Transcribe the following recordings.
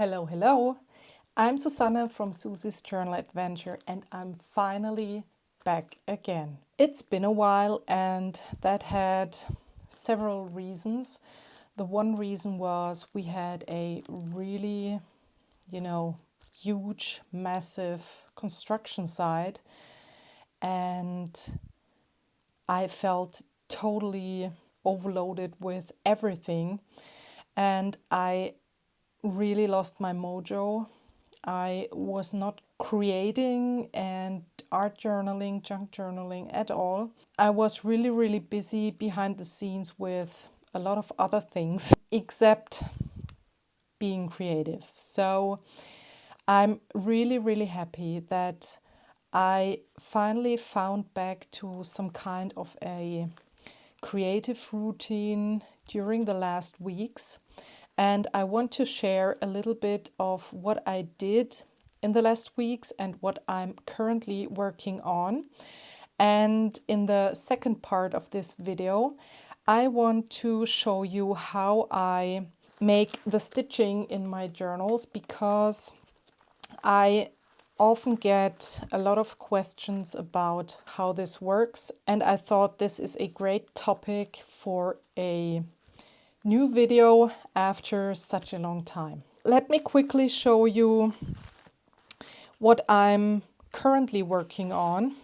Hello, hello. I'm Susanne from Susie's Journal Adventure and I'm finally back again. It's been a while and that had several reasons. The one reason was we had a really, huge, massive construction site and I felt totally overloaded with everything and I really lost my mojo. I was not creating and art journaling, junk journaling at all. I was really busy behind the scenes with a lot of other things except being creative. So I'm really happy that I finally found back to some kind of a creative routine during the last weeks. And I want to share a little bit of what I did in the last weeks and what I'm currently working on. And in the second part of this video, I want to show you how I make the stitching in my journals because I often get a lot of questions about how this works. And I thought this is a great topic for a new video after such a long time. Let me quickly show you what I'm currently working on.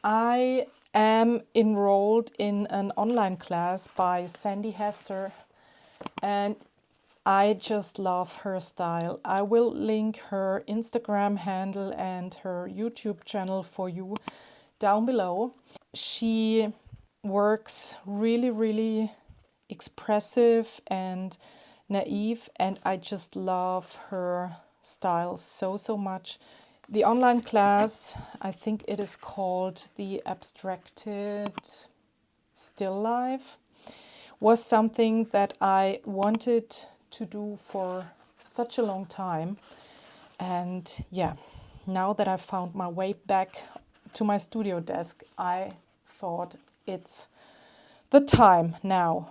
I am enrolled in an online class by Sandi Hester and I just love her style. I will link her Instagram handle and her YouTube channel for you down below. She works really expressive and naive and I just love her style so much. The online class, I think it is called the Abstracted Still Life, was something that I wanted to do for such a long time. And yeah, now that I've found my way back to my studio desk, I thought it's the time now.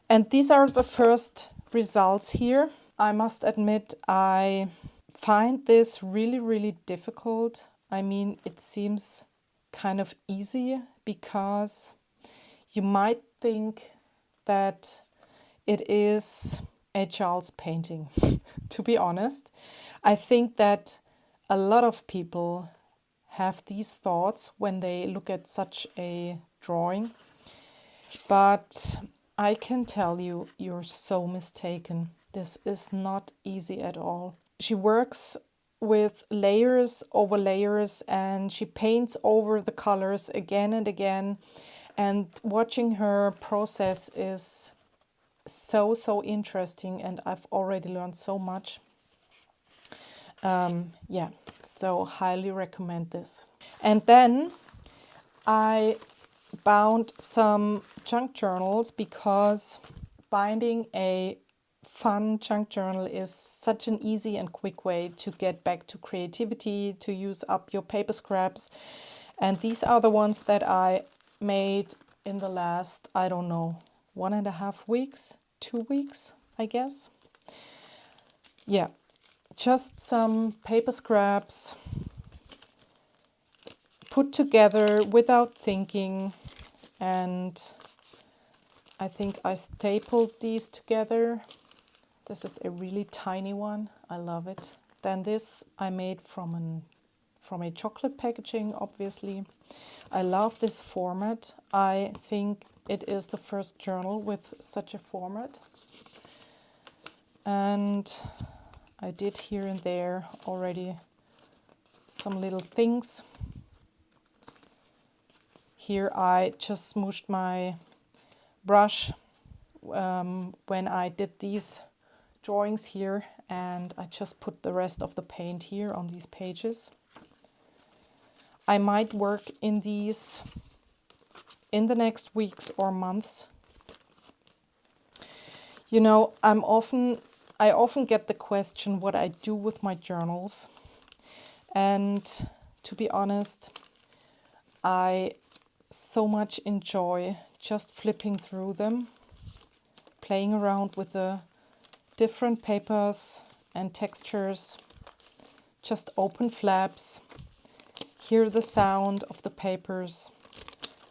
And these are the first results here. I must admit, I find this really difficult. I mean, it seems kind of easy because you might think that it is a child's painting. To be honest, I think that a lot of people have these thoughts when they look at such a drawing. But I can tell you, you're so mistaken. This is not easy at all. She works with layers over layers and she paints over the colors again and again. And watching her process is so interesting and I've already learned so much. Yeah, so highly recommend this. And then I bound some junk journals because binding a fun junk journal is such an easy and quick way to get back to creativity, to use up your paper scraps. And these are the ones that I made in the last, I don't know, 1.5 weeks, 2 weeks, I guess. Yeah, just some paper scraps put together without thinking, and I think I stapled these together. This is a really tiny one. I love it. Then this I made from a chocolate packaging, obviously. I love this format. I think it is the first journal with such a format. And I did here and there already some little things. Here I just smooshed my brush when I did these drawings here, and I just put the rest of the paint here on these pages. I might work in these in the next weeks or months. You know, I often get the question what I do with my journals. And to be honest, I so much enjoy just flipping through them, playing around with the different papers and textures. Just open flaps, hear the sound of the papers,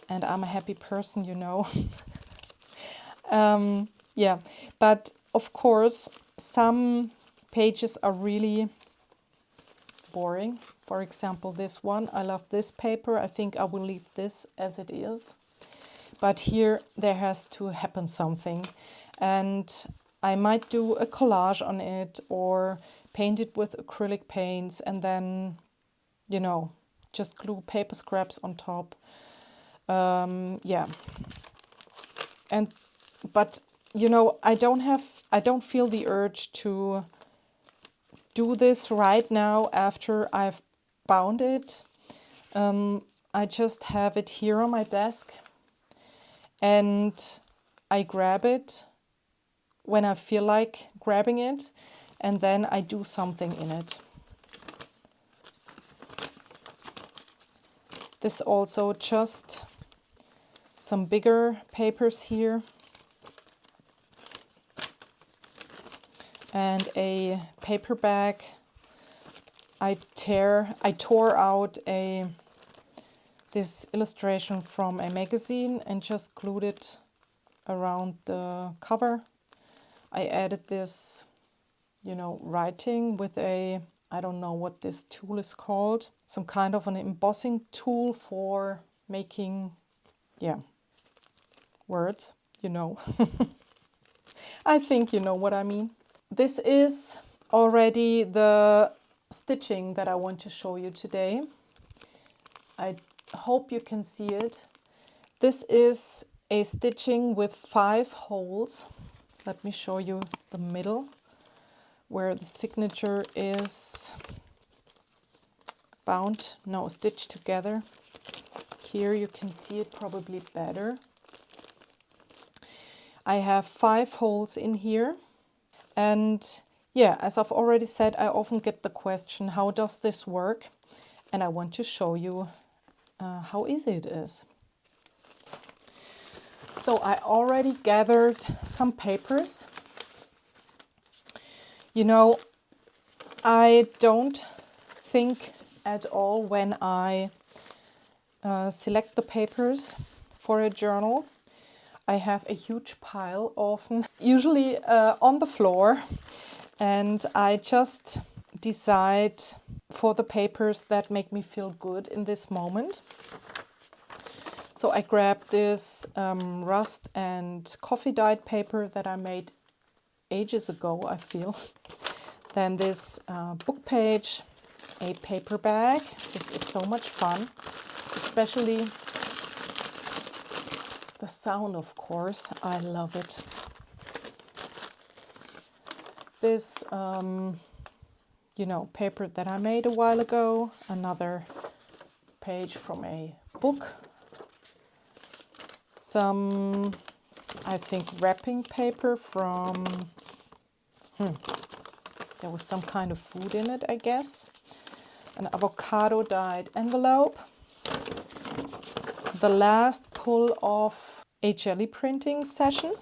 and I'm a happy person, you know. Yeah, but of course, some pages are really boring. For example, this one. I love this paper. I think I will leave this as it is. But here there has to happen something. And I might do a collage on it or paint it with acrylic paints and then, you know, just glue paper scraps on top. Yeah. But you know, I don't feel the urge to do this right now after I've bound it. I just have it here on my desk and I grab it when I feel like grabbing it, and then I do something in it. This also just some bigger papers here and a paper bag. I tore out this illustration from a magazine and just glued it around the cover. I added this, you know, writing with a, I don't know what this tool is called, some kind of an embossing tool for making, yeah, words, you know. I think you know what I mean. This is already the stitching that I want to show you today. I hope you can see it. This is a stitching with 5 holes. Let me show you the middle where the signature is bound, no, stitched together. Here you can see it probably better. I have 5 holes in here. And yeah, as I've already said, I often get the question, how does this work? And I want to show you how easy it is. So I already gathered some papers. You know, I don't think at all when I select the papers for a journal. I have a huge pile often, usually on the floor, and I just decide for the papers that make me feel good in this moment. So I grabbed this rust and coffee dyed paper that I made ages ago, I feel. Then this book page, a paper bag. This is so much fun, especially the sound, of course. I love it. This, you know, paper that I made a while ago. Another page from a book. Some, I think, wrapping paper from, there was some kind of food in it, I guess. An avocado dyed envelope. The last pull of a jelly printing session.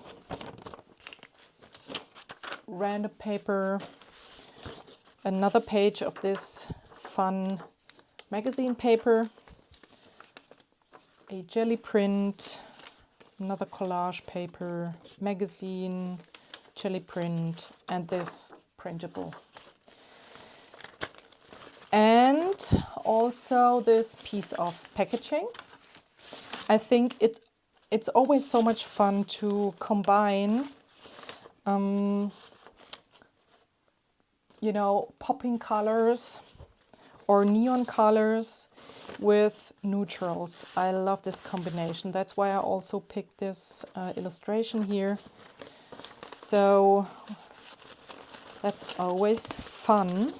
Random paper. Another page of this fun magazine paper. A jelly print. Another collage paper, magazine, jelly print, and this printable. And also this piece of packaging. I think it's always so much fun to combine, you know, popping colors or neon colors with neutrals. I love this combination. That's why I also picked this illustration here. So that's always fun.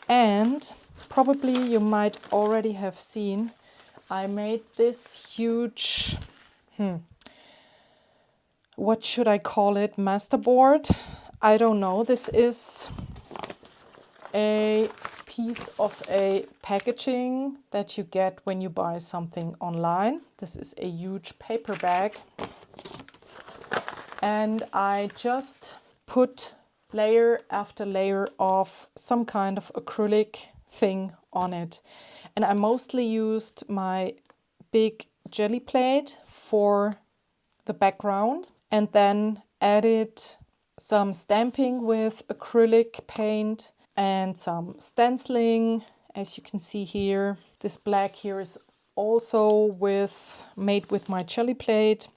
And probably you might already have seen, I made this huge, what should I call it, masterboard? I don't know. This is a piece of a packaging that you get when you buy something online. This is a huge paper bag. And I just put layer after layer of some kind of acrylic thing on it. And I mostly used my big jelly plate for the background, and then added some stamping with acrylic paint and some stenciling, as you can see here. This black here is also made with my jelly plate.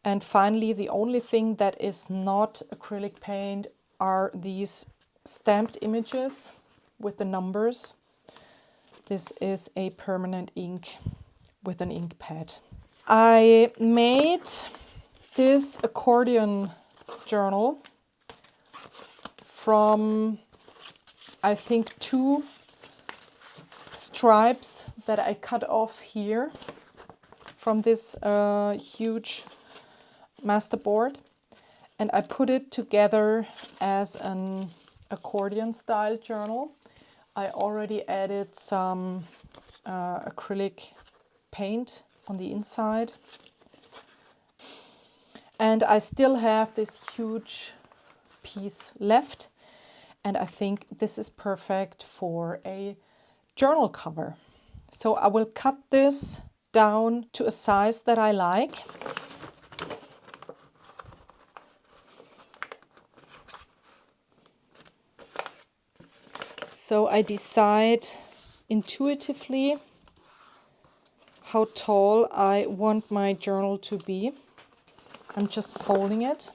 And finally, the only thing that is not acrylic paint are these stamped images with the numbers. This is a permanent ink with an ink pad. I made this accordion journal from, I think, 2 stripes that I cut off here from this huge masterboard, and I put it together as an accordion style journal. I already added some acrylic paint on the inside, and I still have this huge piece left, and I think this is perfect for a journal cover. So I will cut this down to a size that I like. So I decide intuitively how tall I want my journal to be. I'm just folding it.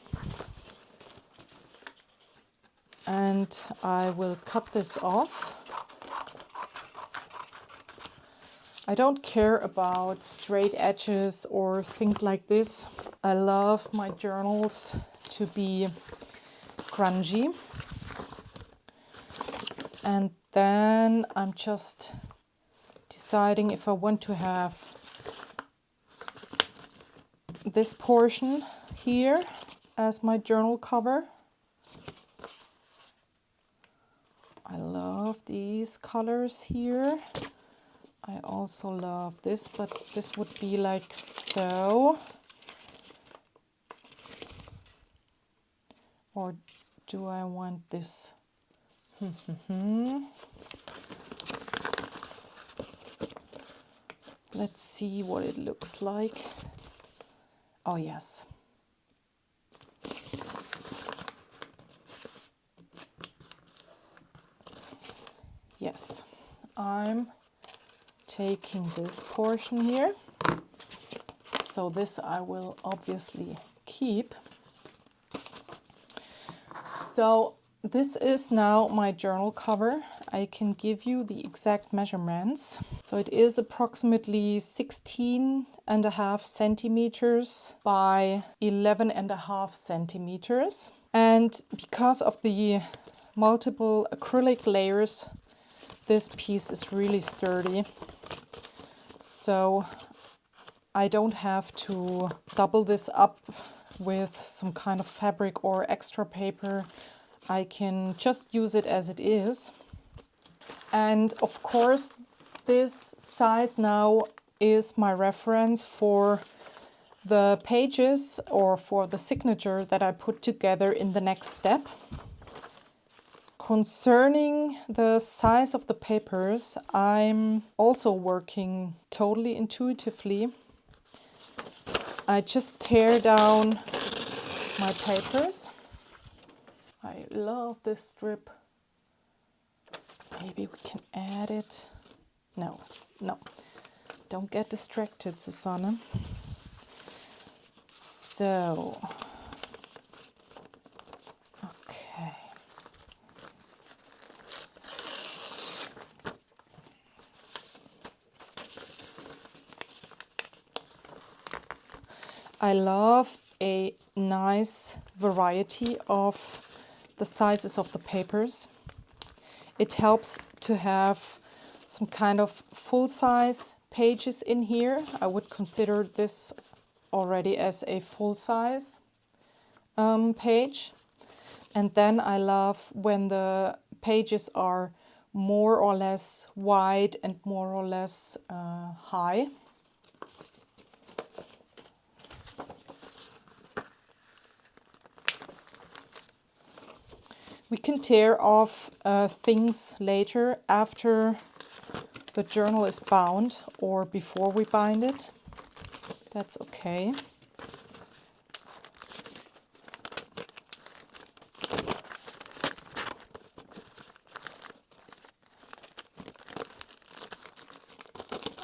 And I will cut this off. I don't care about straight edges or things like this. I love my journals to be grungy. And then I'm just deciding if I want to have this portion here as my journal cover. I love these colors here. I also love this, but this would be like so. Or do I want this? Let's see what it looks like. Oh, yes. Yes, I'm taking this portion here. So this I will obviously keep. So this is now my journal cover. I can give you the exact measurements. So it is approximately 16.5 centimeters by 11.5 centimeters. And because of the multiple acrylic layers, this piece is really sturdy. So I don't have to double this up with some kind of fabric or extra paper. I can just use it as it is. And of course, this size now is my reference for the pages or for the signature that I put together in the next step. Concerning the size of the papers, I'm also working totally intuitively. I just tear down my papers. I love this strip. Maybe we can add it. No. Don't get distracted, Susanne. So, okay. I love a nice variety of the sizes of the papers. It helps to have some kind of full-size pages in here. I would consider this already as a full-size page. And then I love when the pages are more or less wide and more or less high. We can tear off things later after the journal is bound or before we bind it. That's okay.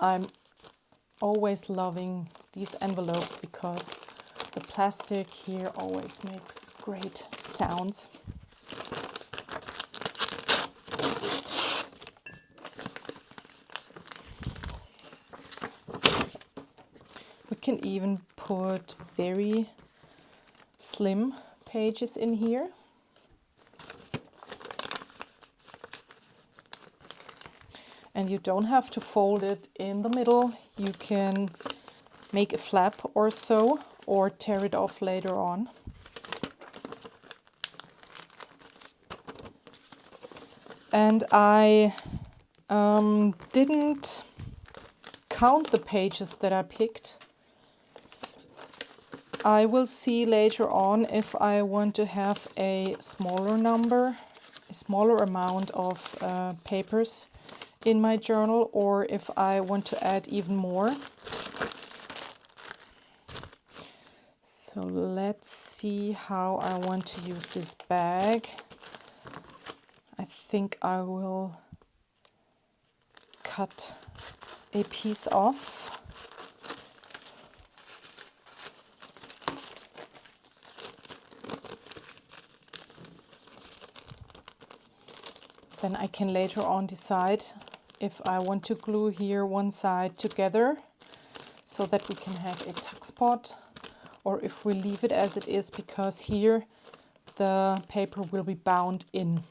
I'm always loving these envelopes because the plastic here always makes great sounds. We can even put very slim pages in here. And you don't have to fold it in the middle. You can make a flap or so, or tear it off later on. And I didn't count the pages that I picked. I will see later on if I want to have a smaller number, a smaller amount of papers in my journal, or if I want to add even more. So let's see how I want to use this bag. I think I will cut a piece off. Then I can later on decide if I want to glue here one side together so that we can have a tuck spot, or if we leave it as it is, because here the paper will be bound in.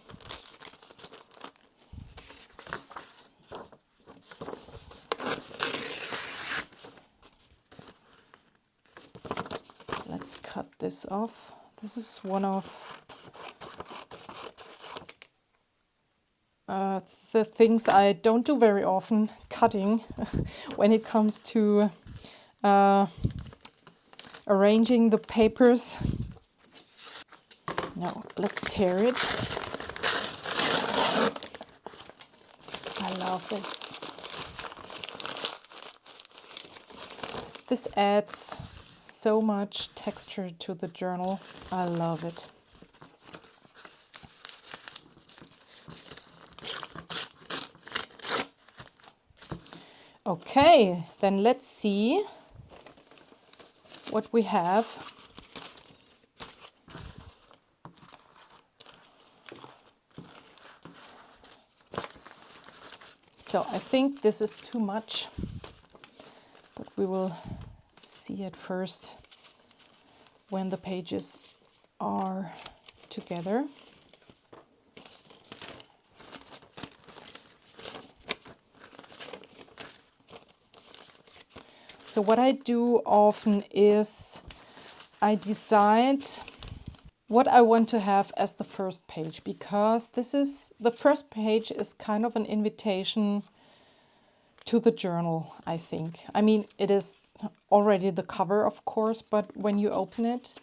Let's cut this off. This is one of the things I don't do very often, cutting, when it comes to arranging the papers. Now let's tear it. I love this. This adds so much texture to the journal. I love it. Okay, then let's see what we have. So I think this is too much, but we will see it first when the pages are together. So what I do often is I decide what I want to have as the first page, because the first page is kind of an invitation to the journal, I think. I mean, it is already the cover, of course, but when you open it,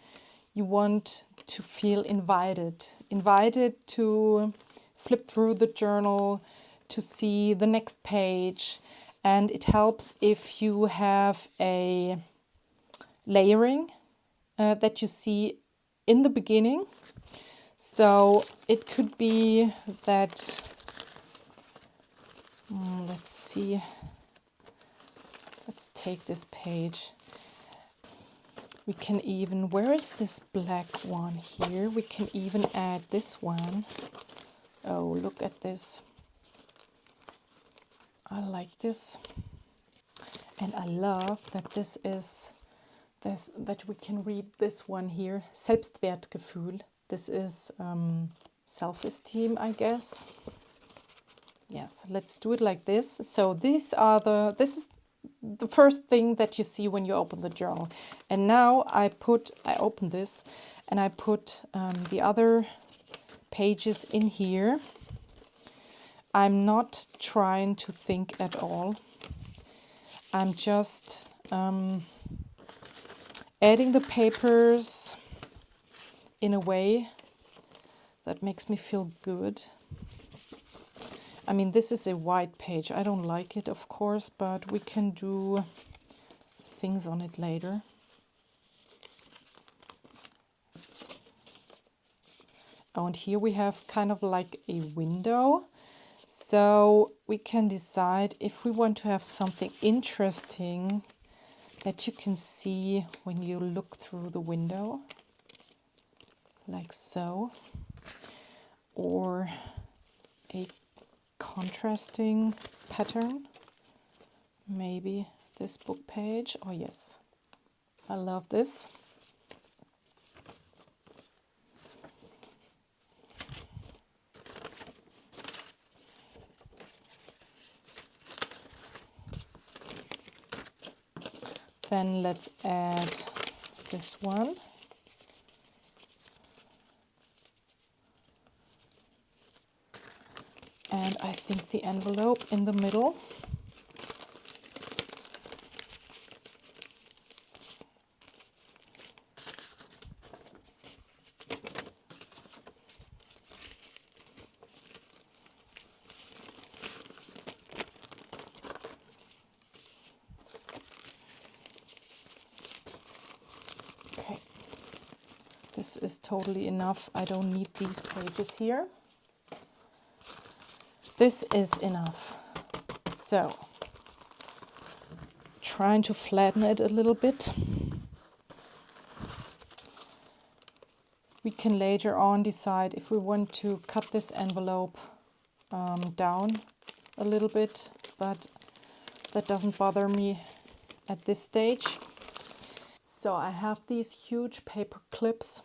you want to feel invited to flip through the journal, to see the next page. And it helps if you have a layering that you see in the beginning. So it could be that, let's see, let's take this page. We can even, where is this black one here? We can even add this one. Oh, look at this. I like this. And I love that this is this, that we can read this one here. Selbstwertgefühl. This is self-esteem, I guess. Yes, let's do it like this. So this is the first thing that you see when you open the journal. And now I open this and I put the other pages in here. I'm not trying to think at all. I'm just adding the papers in a way that makes me feel good. I mean, this is a white page. I don't like it, of course, but we can do things on it later. Oh, and here we have kind of like a window. So we can decide if we want to have something interesting that you can see when you look through the window, like so, or a contrasting pattern, maybe this book page. Oh yes, I love this. Then let's add this one. And I think the envelope in the middle. Okay, this is totally enough. I don't need these pages here. This is enough. So, trying to flatten it a little bit. We can later on decide if we want to cut this envelope down a little bit, but that doesn't bother me at this stage. So I have these huge paper clips.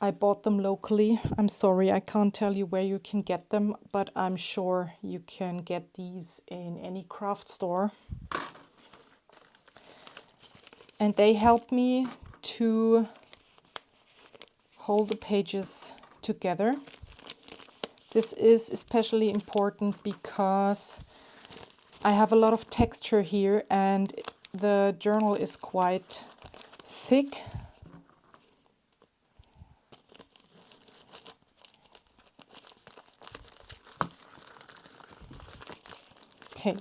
I bought them locally. I'm sorry, I can't tell you where you can get them, but I'm sure you can get these in any craft store. And they help me to hold the pages together. This is especially important because I have a lot of texture here and the journal is quite thick. Okay,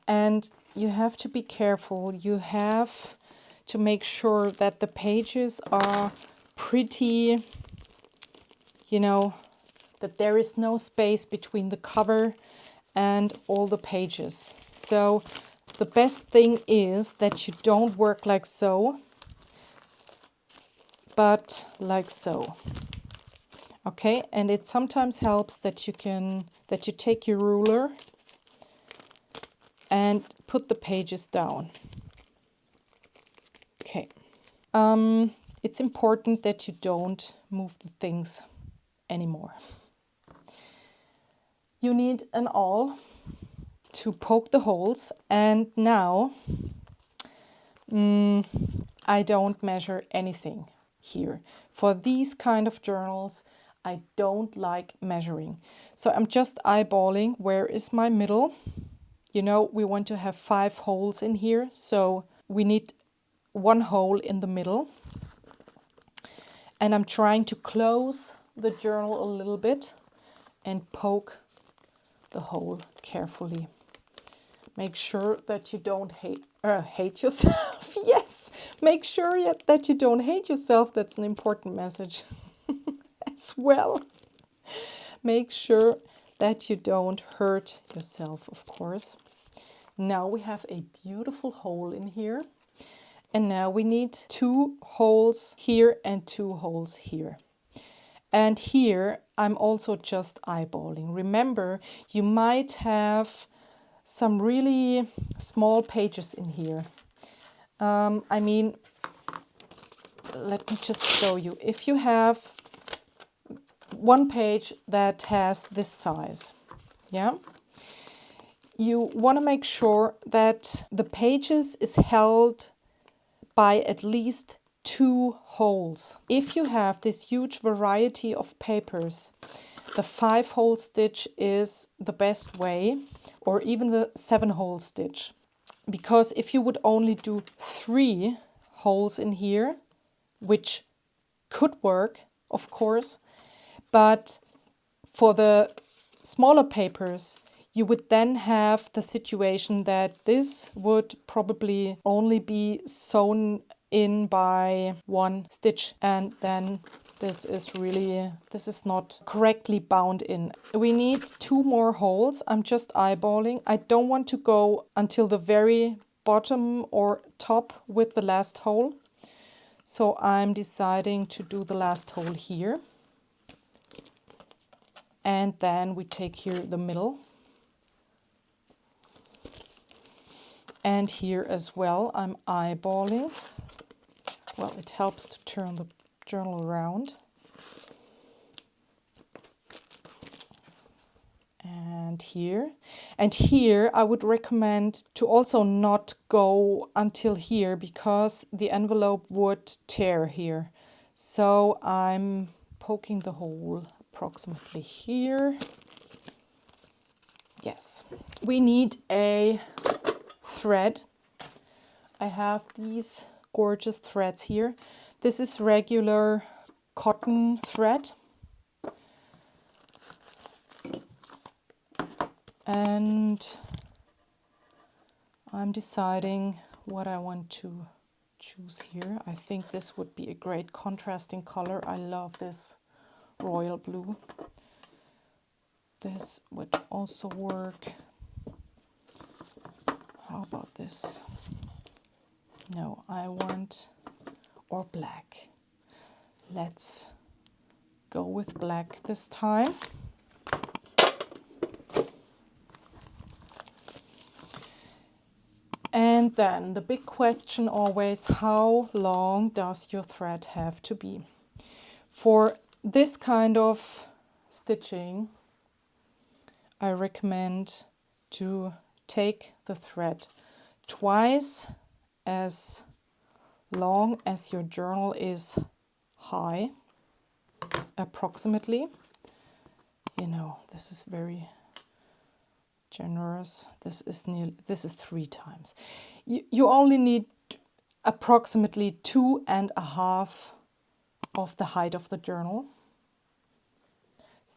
and you have to be careful. You have to make sure that the pages are pretty, you know, that there is no space between the cover and all the pages. So the best thing is that you don't work like so, but like so. Okay, and it sometimes helps that you take your ruler and put the pages down. Okay. It's important that you don't move the things anymore. You need an awl to poke the holes, and now I don't measure anything here. For these kind of journals, I don't like measuring. So I'm just eyeballing where is my middle. You know, we want to have 5 holes in here, so we need 1 hole in the middle. And I'm trying to close the journal a little bit and poke the hole carefully. Make sure that you don't hate yourself. Yes, make sure that you don't hate yourself. That's an important message as well. Make sure that you don't hurt yourself, of course. Now we have a beautiful hole in here. And now we need 2 holes here and 2 holes here. And here I'm also just eyeballing. Remember, you might have some really small pages in here. I mean, let me just show you. If you have one page that has this size, yeah, you want to make sure that the pages is held by at least 2 holes. If you have this huge variety of papers, the 5-hole stitch is the best way, or even the 7-hole stitch. Because if you would only do 3 holes in here, which could work, of course, But for the smaller papers, you would then have the situation that this would probably only be sewn in by one stitch, and then this is not correctly bound in. We need 2 more holes. I'm just eyeballing. I don't want to go until the very bottom or top with the last hole. So I'm deciding to do the last hole here. And then we take here the middle. And here as well, I'm eyeballing. Well, it helps to turn the journal around. And here. And here I would recommend to also not go until here, because the envelope would tear here. So I'm poking the hole approximately here. Yes. We need a thread. I have these gorgeous threads here. This is regular cotton thread. And I'm deciding what I want to choose here. I think this would be a great contrasting color. I love this royal blue. This would also work. How about this? No, I want, or black. Let's go with black this time. And then the big question always, how long does your thread have to be? For this kind of stitching, I recommend to take the thread twice as long as your journal is high, approximately. You know, this is very generous. This is 3 times. You only need approximately 2.5 of the height of the journal.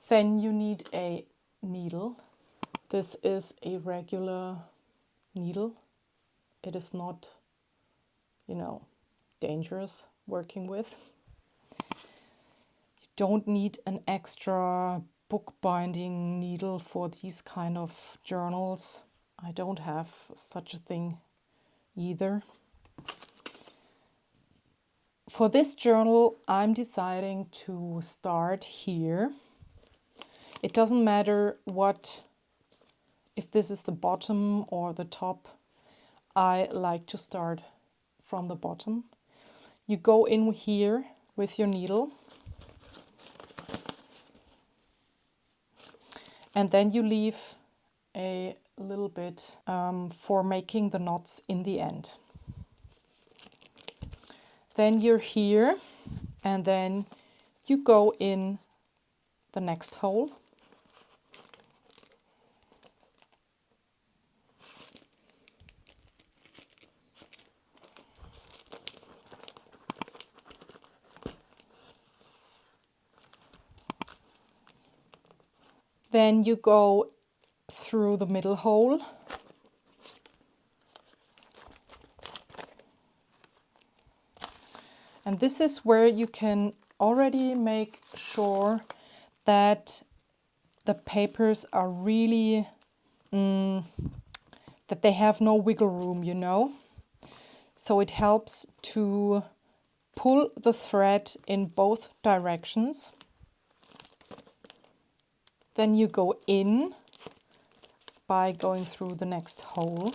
Then you need a needle. This is a regular needle. It is not, you know, dangerous working with. You don't need an extra bookbinding needle for these kind of journals. I don't have such a thing either. For this journal, I'm deciding to start here. It doesn't matter if this is the bottom or the top. I like to start from the bottom. You go in here with your needle. And then you leave a little bit for making the knots in the end. Then you're here, and then you go in the next hole. Then you go through the middle hole. And this is where you can already make sure that the papers are really, that they have no wiggle room, you know. So it helps to pull the thread in both directions. Then you go in by going through the next hole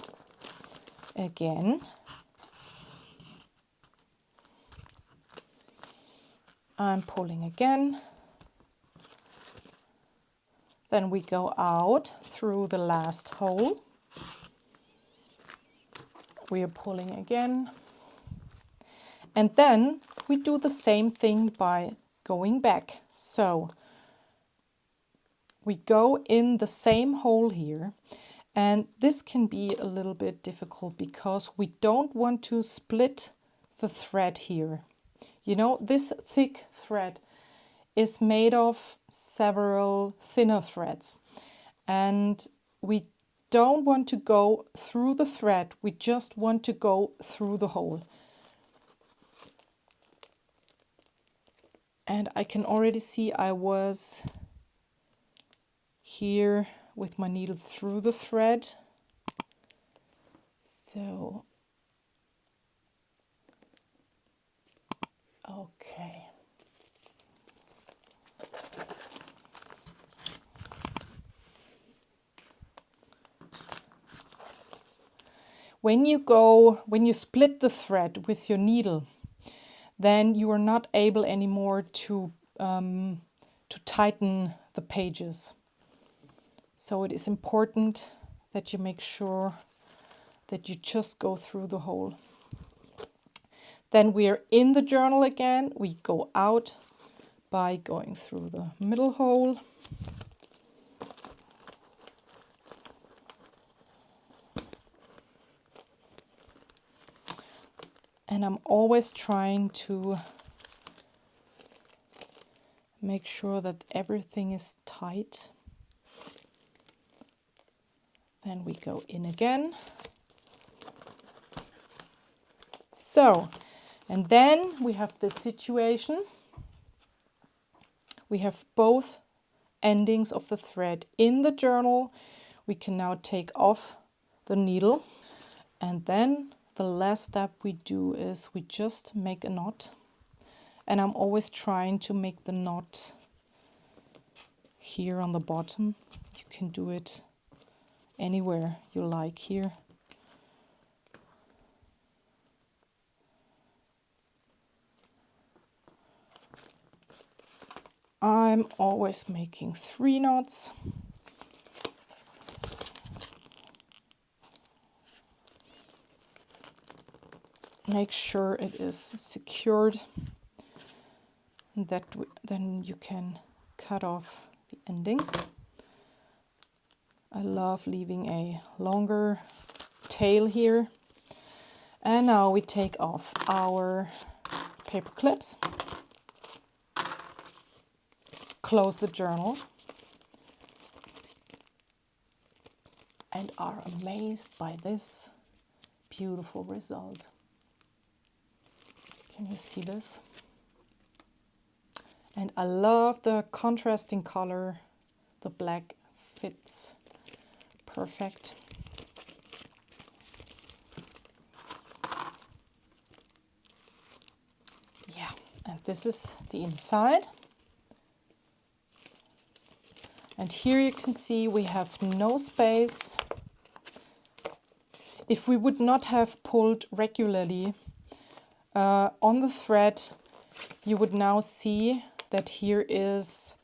again. I'm pulling again. Then we go out through the last hole. We are pulling again. And then we do the same thing by going back. So we go in the same hole here, and this can be a little bit difficult because we don't want to split the thread here. You know, this thick thread is made of several thinner threads, and we don't want to go through the thread, we just want to go through the hole. And I can already see I was here with my needle through the thread. So, okay. When you split the thread with your needle, then you are not able anymore to tighten the pages. So it is important that you make sure that you just go through the hole. Then we are in the journal again. We go out by going through the middle hole. And I'm always trying to make sure that everything is tight. Then we go in again. So, and then we have this situation. We have both endings of the thread in the journal. We can now take off the needle, and then the last step we do is we just make a knot. And I'm always trying to make the knot here on the bottom. You can do it anywhere you like here. I'm always making 3 knots. Make sure it is secured, then you can cut off the endings. I love leaving a longer tail here. And now we take off our paper clips, close the journal, and are amazed by this beautiful result. Can you see this? And I love the contrasting color. The black fits perfect. Yeah, and this is the inside. And here you can see we have no space. If we would not have pulled regularly on the thread, you would now see that here is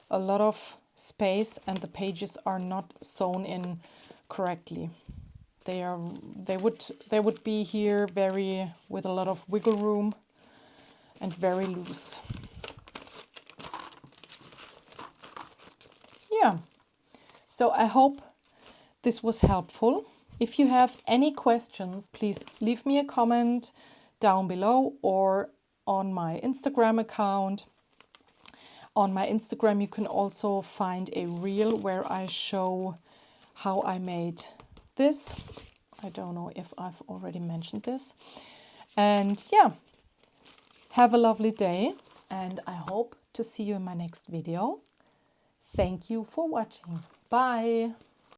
a lot of space and the pages are not sewn in correctly. They would be here with a lot of wiggle room and very loose. Yeah, so I hope this was helpful. If you have any questions, please leave me a comment down below or on my Instagram account. On my Instagram you can also find a reel where I show how I made this. I don't know if I've already mentioned this. And yeah, have a lovely day and I hope to see you in my next video. Thank you for watching. Bye!